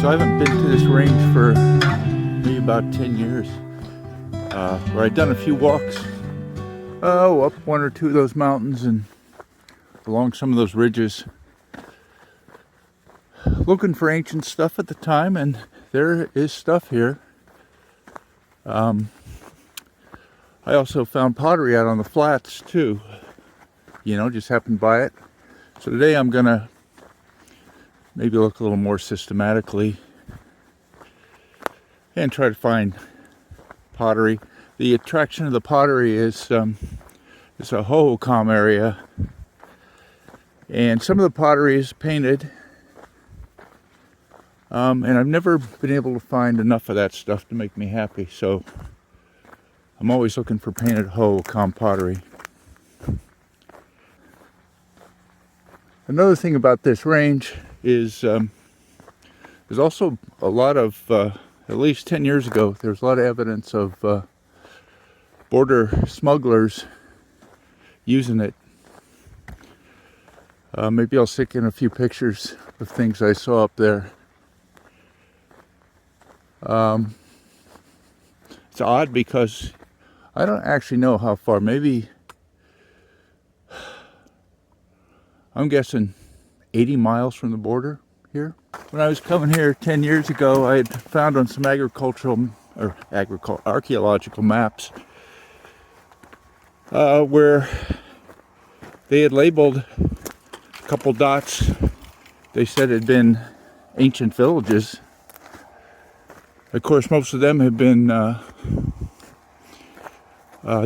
So I haven't been to this range for maybe about 10 years. Where I've done a few walks. Up one or two of those mountains and along some of those ridges. Looking for ancient stuff at the time, and there is stuff here. I also found pottery out on the flats too. You know, just happened by it. So today I'm gonna maybe look a little more systematically and try to find pottery. The attraction of the pottery is it's a Hohokam area, and some of the pottery is painted, and I've never been able to find enough of that stuff to make me happy, so I'm always looking for painted Hohokam pottery. Another thing about this range is there's also a lot of, at least 10 years ago, there's a lot of evidence of border smugglers using it. Maybe I'll stick in a few pictures of things I saw up there. It's odd because I don't actually know how far. Maybe I'm guessing 80 miles from the border here. When I was coming here 10 years ago, I had found on some archaeological maps where they had labeled a couple dots. They said had been ancient villages. Of course, most of them have been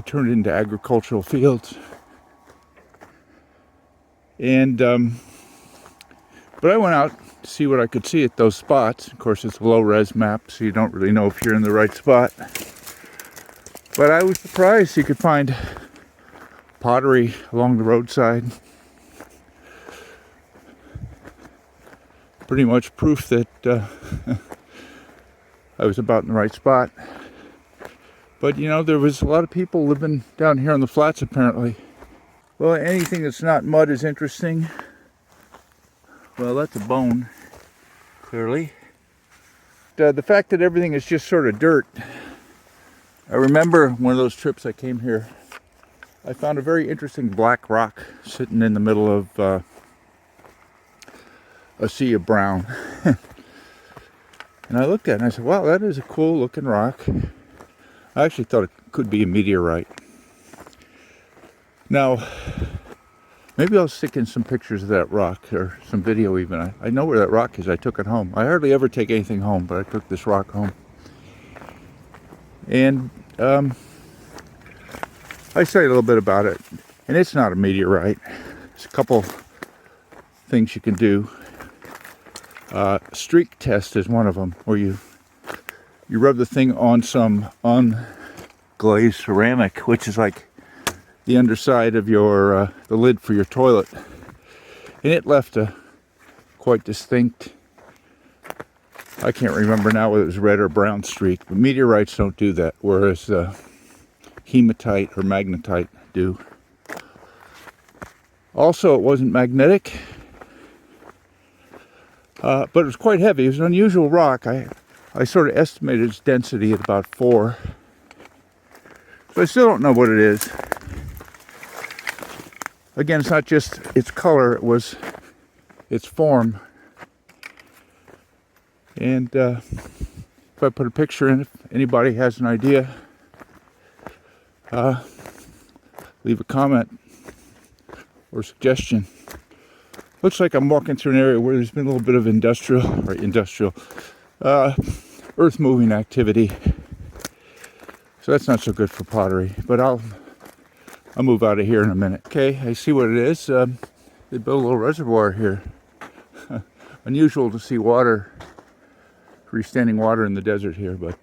turned into agricultural fields. And but I went out to see what I could see at those spots. Of course, it's a low-res map, so you don't really know if you're in the right spot. But I was surprised you could find pottery along the roadside. Pretty much proof that I was about in the right spot. But you know, there was a lot of people living down here on the flats apparently. Well, anything that's not mud is interesting. Well, that's a bone, clearly. The fact that everything is just sort of dirt. I remember one of those trips I came here, I found a very interesting black rock sitting in the middle of a sea of brown. And I looked at it and I said, wow, that is a cool looking rock. I actually thought it could be a meteorite. Now, maybe I'll stick in some pictures of that rock, or some video even. I know where that rock is. I took it home. I hardly ever take anything home, but I took this rock home. And I studied a little bit about it, and it's not a meteorite. There's a couple things you can do. Streak test is one of them, where you rub the thing on some unglazed ceramic, which is like the underside of your the lid for your toilet, and it left a quite distinct, I can't remember now whether it was red or brown streak, but meteorites don't do that, whereas hematite or magnetite do. Also, it wasn't magnetic, but it was quite heavy. It was an unusual rock. I sort of estimated its density at about 4, but I still don't know what it is. Again, it's not just its color, it was its form. And if I put a picture in, if anybody has an idea, leave a comment or suggestion. Looks like I'm walking through an area where there's been a little bit of earth moving activity. So that's not so good for pottery, but I'll move out of here in a minute. Okay, I see what it is. They built a little reservoir here. Unusual to see water, freestanding water in the desert here, but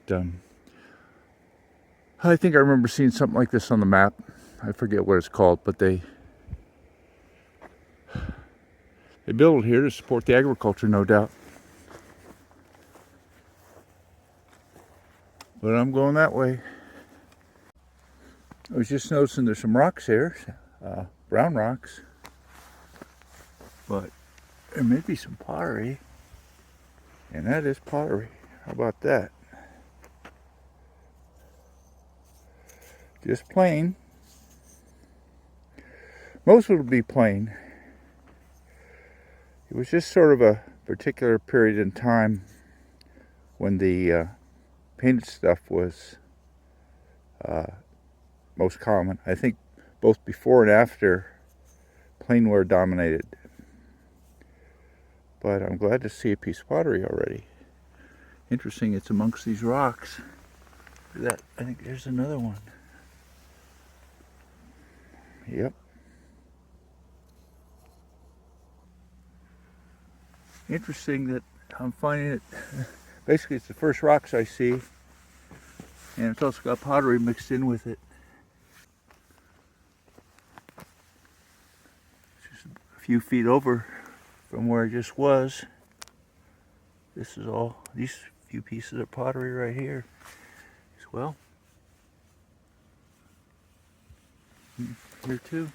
I think I remember seeing something like this on the map. I forget what it's called, but they built it here to support the agriculture, no doubt. But I'm going that way. I was just noticing there's some rocks here, brown rocks, but there may be some pottery. And that is pottery. How about that? Just plain. Most would be plain. It was just sort of a particular period in time when the painted stuff was most common. I think both before and after, plainware dominated. But I'm glad to see a piece of pottery already. Interesting, it's amongst these rocks. Look at that, I think there's another one. Yep. Interesting that I'm finding it, basically it's the first rocks I see, and it's also got pottery mixed in with it. It's just a few feet over from where I just was. This is all, these few pieces of pottery right here as well. Here too.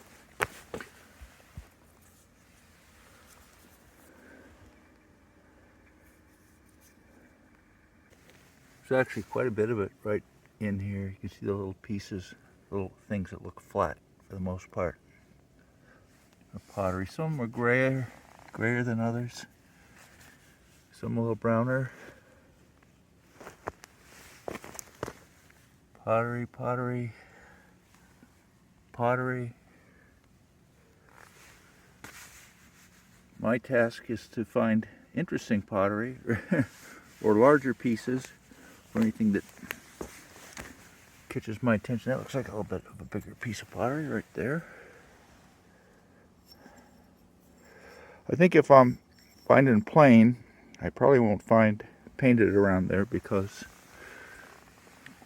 There's actually quite a bit of it right in here. You can see the little pieces, little things that look flat for the most part of pottery. Some are grayer than others. Some a little browner. Pottery, pottery, pottery. My task is to find interesting pottery or larger pieces or anything that catches my attention. That looks like a little bit of a bigger piece of pottery right there. I think if I'm finding plain, I probably won't find painted around there because,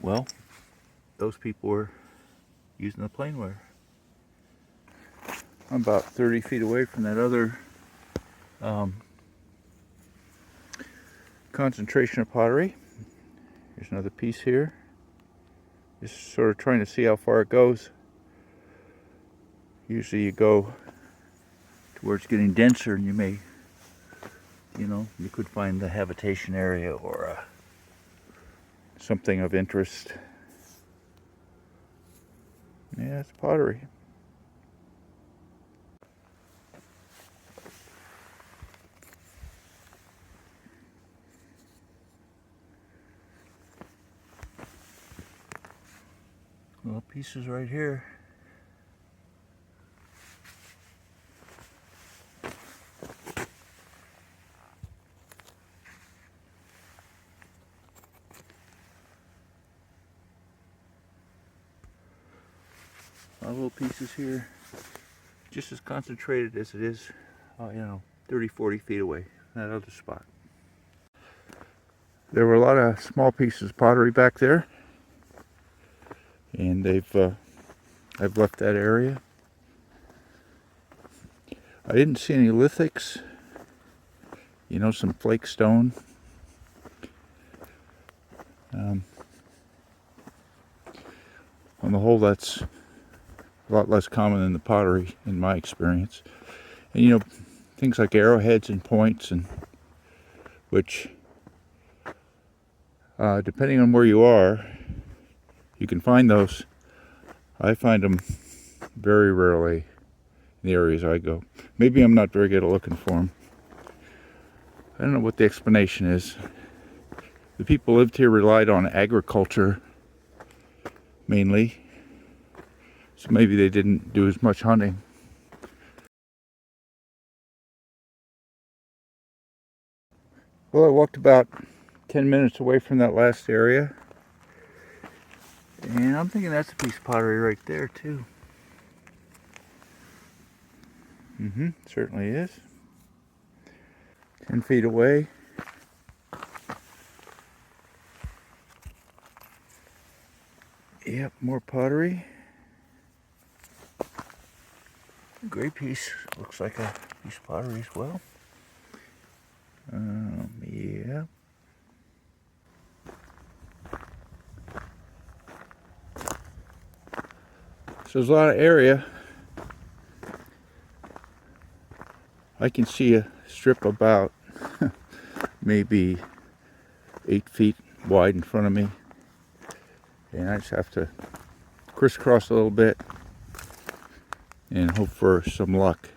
well, those people were using the plainware. I'm about 30 feet away from that other concentration of pottery. Here's another piece here. Just sort of trying to see how far it goes. Usually you go to where it's getting denser and you may, you could find the habitation area or something of interest. Yeah, it's pottery. Little pieces right here. Little pieces here, just as concentrated as it is, 30, 40 feet away from that other spot. There were a lot of small pieces of pottery back there, and I've left that area. I didn't see any lithics, some flake stone. On the whole, that's a lot less common than the pottery in my experience. And things like arrowheads and points, and which depending on where you are, you can find those. I find them very rarely in the areas I go. Maybe I'm not very good at looking for them. I don't know what the explanation is. The people who lived here relied on agriculture mainly, so maybe they didn't do as much hunting. Well, I walked about 10 minutes away from that last area, and I'm thinking that's a piece of pottery right there too. Certainly is. 10 feet away. Yep, more pottery. Gray piece looks like a piece of pottery as well. Yeah. So there's a lot of area. I can see a strip about maybe 8 feet wide in front of me. And I just have to crisscross a little bit and hope for some luck.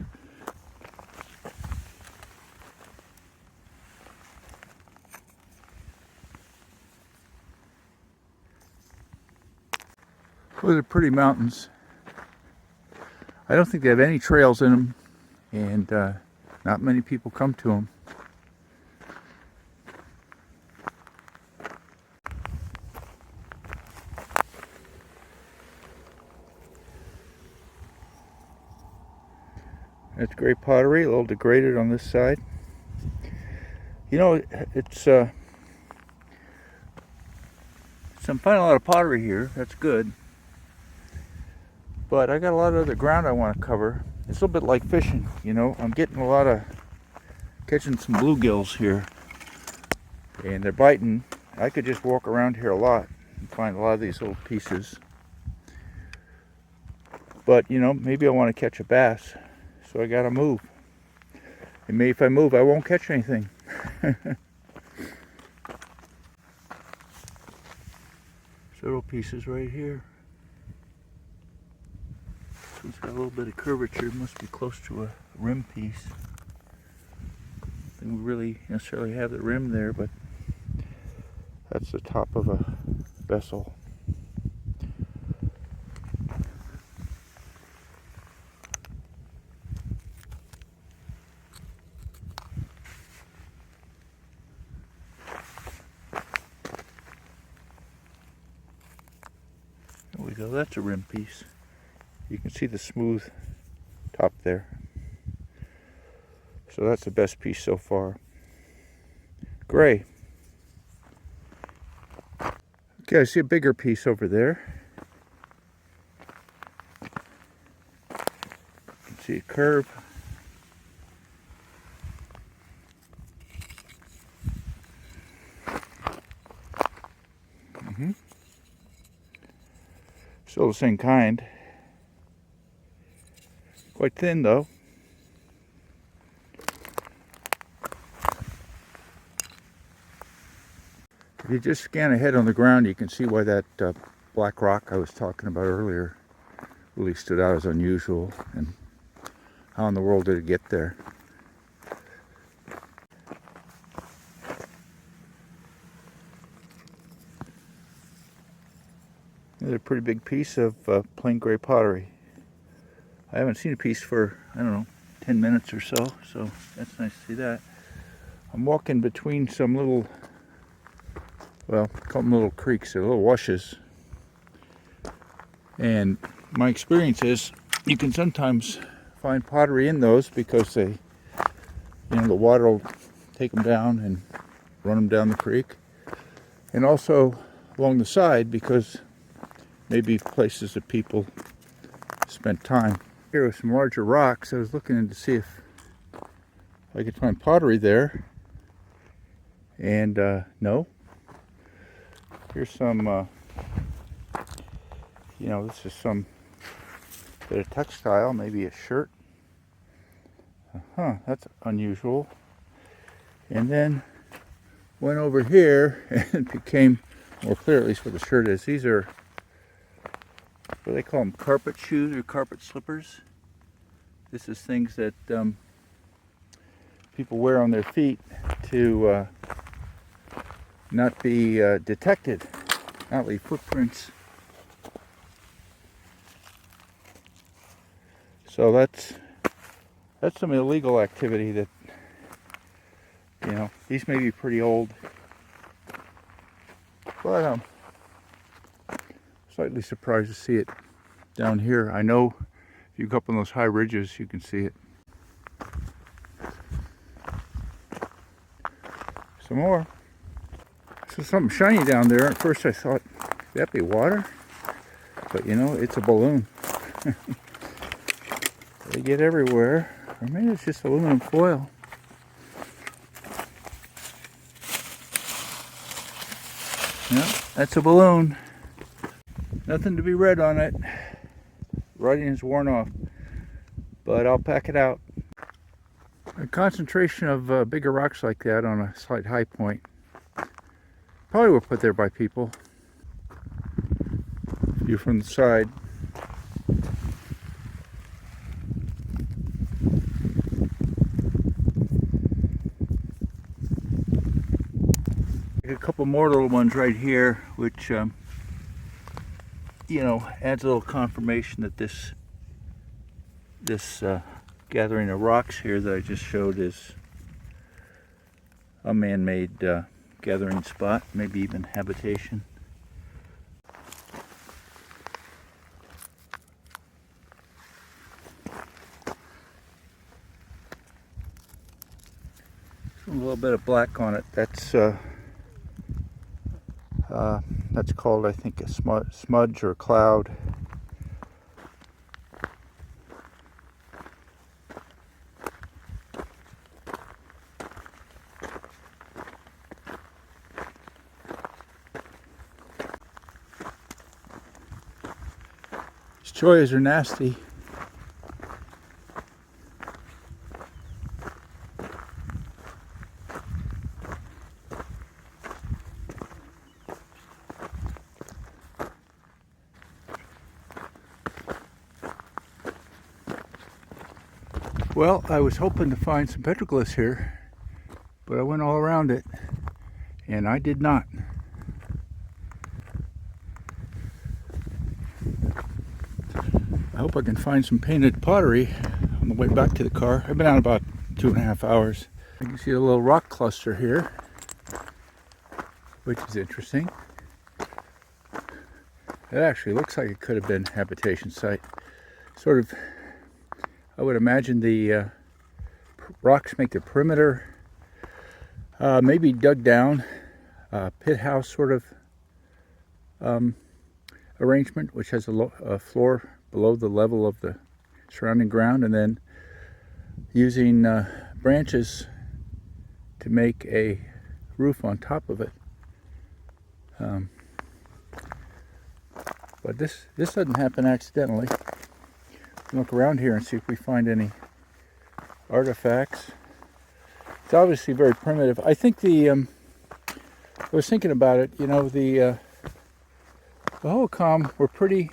Those are pretty mountains. I don't think they have any trails in them, and not many people come to them. That's great pottery, a little degraded on this side. You know, it's I'm finding a lot of pottery here. That's good. But I got a lot of other ground I want to cover. It's a little bit like fishing, you know. I'm getting a lot of, catching some bluegills here. And they're biting. I could just walk around here a lot and find a lot of these little pieces. But, you know, maybe I want to catch a bass. So I got to move. And maybe if I move, I won't catch anything. Several pieces right here. It's got a little bit of curvature. It must be close to a rim piece. Didn't really necessarily have the rim there, but that's the top of a vessel. There we go. That's a rim piece. You can see the smooth top there. So that's the best piece so far. Gray. Okay, I see a bigger piece over there. You can see a curve. Still the same kind. Quite thin though. If you just scan ahead on the ground, you can see why that black rock I was talking about earlier really stood out as unusual, and how in the world did it get there? Another pretty big piece of plain gray pottery. I haven't seen a piece for, I don't know, 10 minutes or so that's nice to see that. I'm walking between some little, well, call them little creeks, they're little washes. And my experience is you can sometimes find pottery in those because they, you know, the water will take them down and run them down the creek. And also along the side because maybe places that people spent time. Here with some larger rocks, I was looking in to see if I could find pottery there. And no. Here's some, you know, this is some bit of textile, maybe a shirt. That's unusual. And then went over here and it became more clear, at least what the shirt is. These are, what do they call them, carpet shoes or carpet slippers. This is things that people wear on their feet to not be detected, not leave footprints. So that's some illegal activity that, you know, these may be pretty old, but slightly surprised to see it down here. I know if you go up on those high ridges, you can see it. Some more. So something shiny down there. At first I thought, could that be water? But you know, it's a balloon. They get everywhere. Or maybe it's just aluminum foil. Yeah, that's a balloon. Nothing to be read on it. Writing is worn off. But I'll pack it out. concentration of bigger rocks like that on a slight high point probably were put there by people. View from the side. A couple more little ones right here, which you know, adds a little confirmation that this gathering of rocks here that I just showed is a man-made gathering spot, maybe even habitation. A little bit of black on it. That's called, I think, a smudge or cloud. These choyas are nasty. Well, I was hoping to find some petroglyphs here, but I went all around it, and I did not. I hope I can find some painted pottery on the way back to the car. I've been out about 2.5 hours. You can see a little rock cluster here, which is interesting. It actually looks like it could have been a habitation site. Sort of, I would imagine the rocks make the perimeter maybe dug down, pit house sort of arrangement, which has a floor below the level of the surrounding ground, and then using branches to make a roof on top of it. But this doesn't happen accidentally. Look around here and see if we find any artifacts. It's obviously very primitive. I think I was thinking about it, you know, the Hohokam were pretty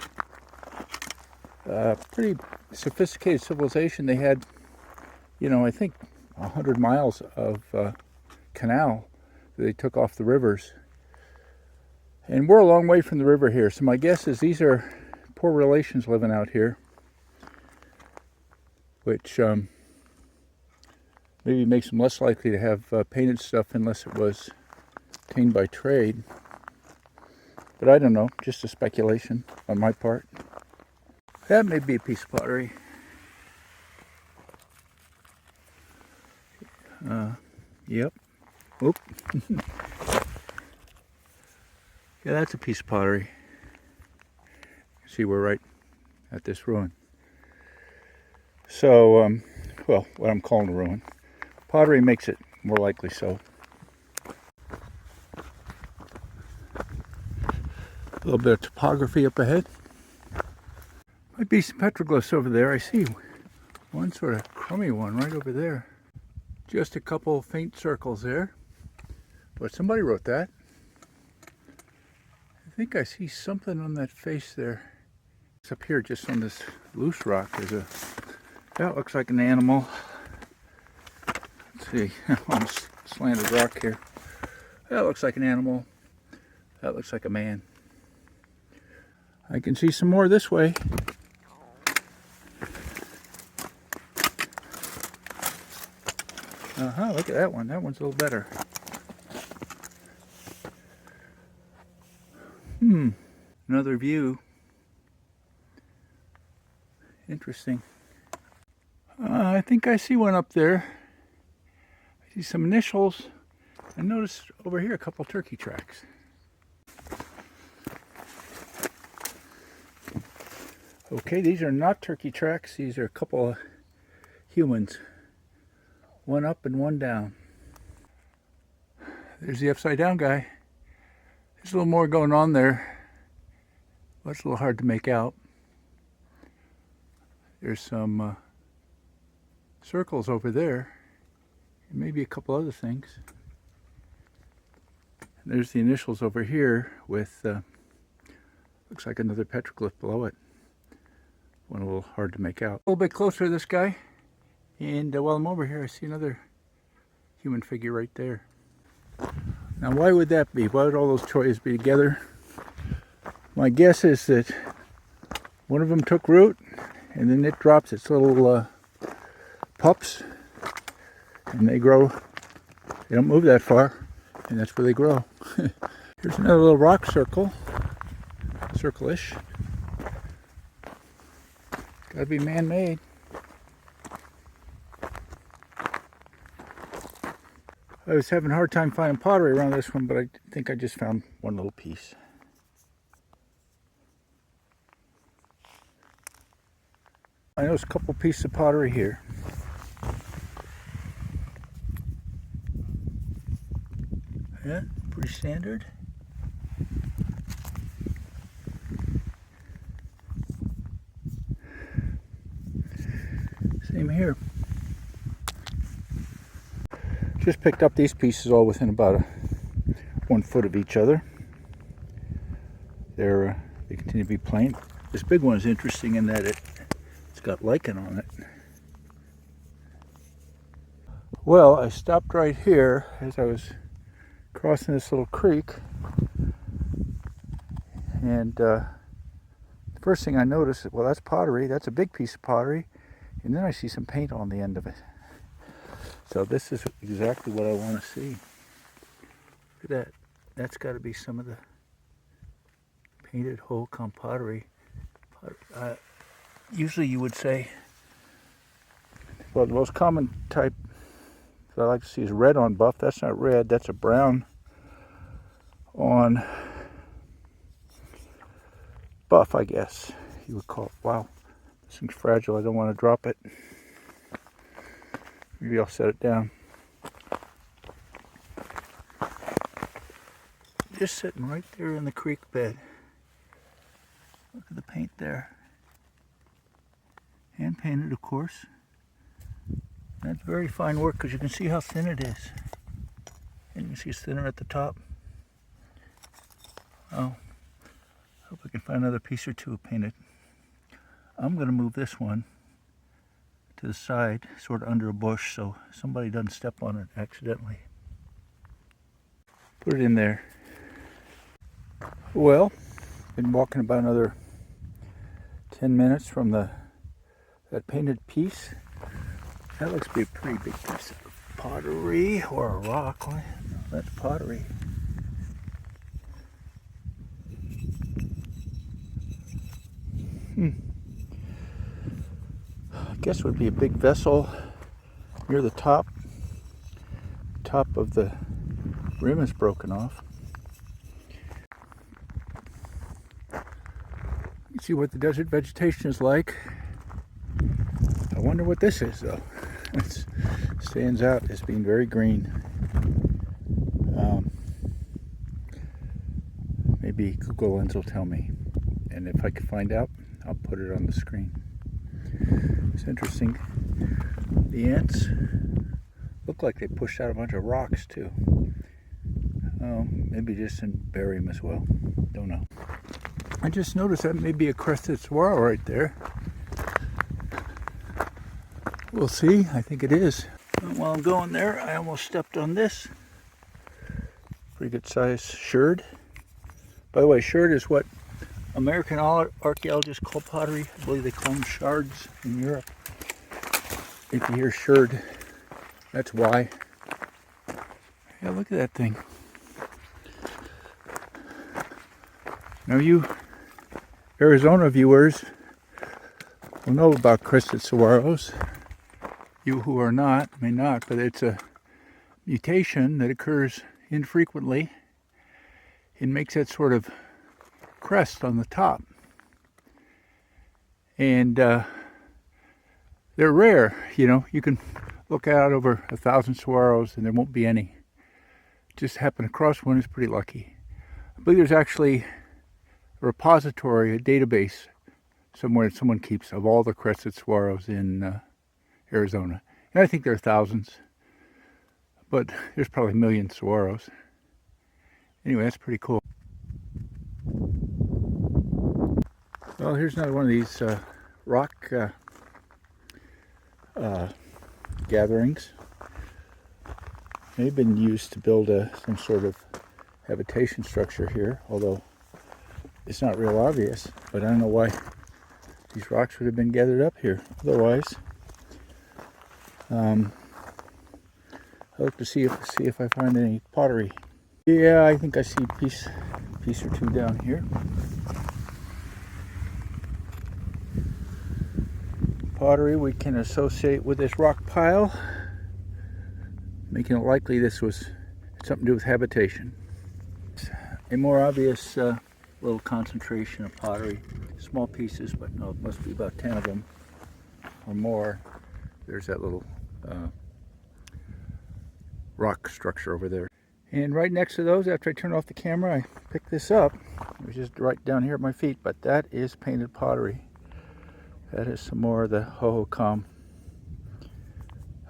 sophisticated civilization. They had, you know, I think 100 miles of canal that they took off the rivers. And we're a long way from the river here, so my guess is these are poor relations living out here, which maybe makes them less likely to have painted stuff unless it was obtained by trade. But I don't know, just a speculation on my part. That may be a piece of pottery. Yep. Oop. Yeah, that's a piece of pottery. See, we're right at this ruin. So, well, what I'm calling a ruin. Pottery makes it more likely so. A little bit of topography up ahead. Might be some petroglyphs over there. I see one sort of crummy one right over there. Just a couple faint circles there. But somebody wrote that. I think I see something on that face there. It's up here just on this loose rock. That looks like an animal. Let's see, on a slanted rock here. That looks like an animal. That looks like a man. I can see some more this way. Look at that one. That one's a little better. Another view. Interesting. I think I see one up there. I see some initials. I noticed over here a couple turkey tracks. Okay, these are not turkey tracks. These are a couple of humans. One up and one down. There's the upside down guy. There's a little more going on there. But it's a little hard to make out. There's some circles over there. and maybe a couple other things. And there's the initials over here with, looks like another petroglyph below it. One a little hard to make out. A little bit closer to this guy, and while I'm over here I see another human figure right there. Now why would that be? Why would all those choias be together? My guess is that one of them took root and then it drops its little pups and they grow. They don't move that far and that's where they grow. Here's another little rock circle, circle-ish. Gotta be man-made. I was having a hard time finding pottery around this one, but I think I just found one little piece. I noticed a couple pieces of pottery here. Yeah, pretty standard. Same here. Just picked up these pieces all within about 1 foot of each other. They continue to be plain. This big one is interesting in that it's got lichen on it. Well, I stopped right here as I was crossing this little creek, and the first thing I noticed is, well, that's pottery. That's a big piece of pottery, and then I see some paint on the end of it. So this is exactly what I want to see. Look at that. That's got to be some of the painted Hohokam pottery. Usually you would say, well, the most common type that I like to see is red on buff. That's not red, that's a brown on buff, I guess you would call it. Wow, this thing's fragile. I don't want to drop it. Maybe I'll set it down. Just sitting right there in the creek bed. Look at the paint there. Hand painted, of course. That's very fine work because you can see how thin it is. And you can see it's thinner at the top. Oh, hope I can find another piece or two painted. I'm going to move this one to the side, sort of under a bush, so somebody doesn't step on it accidentally. Put it in there. Well, been walking about another 10 minutes from that painted piece. That looks to be a pretty big piece of pottery or a rock. No, that's pottery. I guess it would be a big vessel near the top. Top of the rim is broken off. You see what the desert vegetation is like. I wonder what this is, though. It stands out as being very green. Maybe Google Lens will tell me, and if I can find out, I'll put it on the screen. It's interesting. The ants look like they pushed out a bunch of rocks too. Oh, maybe just didn't bury them as well. Don't know. I just noticed that may be a crested saguaro right there. We'll see. I think it is. And while I'm going there, I almost stepped on this. Pretty good size sherd. By the way, sherd is what American archaeologists call pottery. I believe they call them shards in Europe. If you hear sherd, that's why. Yeah, look at that thing. Now you Arizona viewers will know about crested saguaros. You who are not may not, but it's a mutation that occurs infrequently. It makes that sort of crest on the top. And they're rare, you know. You can look out over 1,000 saguaros and there won't be any. Just happen across one is pretty lucky. I believe there's actually a repository, a database somewhere that someone keeps of all the crested saguaros in Arizona. And I think there are thousands. but there's probably a million saguaros. Anyway, that's pretty cool. Well, here's another one of these rock gatherings. They've been used to build some sort of habitation structure here, although it's not real obvious. But I don't know why these rocks would have been gathered up here. Otherwise, I look to see if I find any pottery. Yeah, I think I see a piece or two down here. Pottery we can associate with this rock pile, making it likely this was something to do with habitation. A more obvious little concentration of pottery, small pieces, but no, it must be about 10 of them or more. There's that little rock structure over there. And right next to those, after I turned off the camera, I picked this up. It was just right down here at my feet, but that is painted pottery. That is some more of the Hohokam.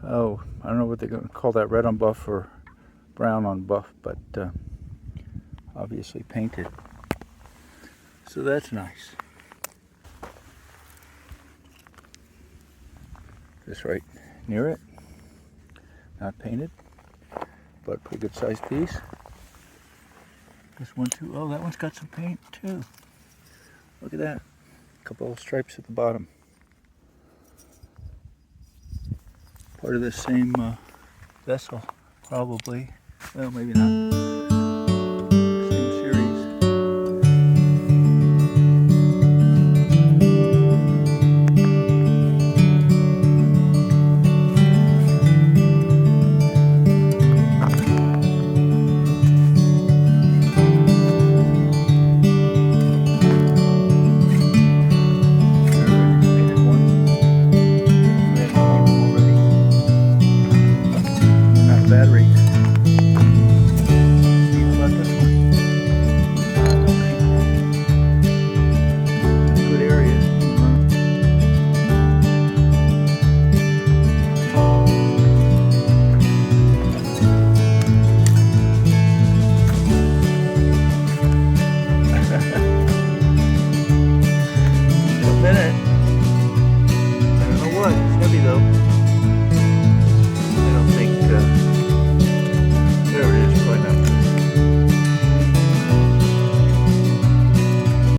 Oh, I don't know what they're going to call that, red on buff or brown on buff, but obviously painted. So that's nice. This right near it, not painted, but pretty good sized piece. This one too. Oh, that one's got some paint too. Look at that. A couple of stripes at the bottom. Part of the same vessel, probably. Well, maybe not.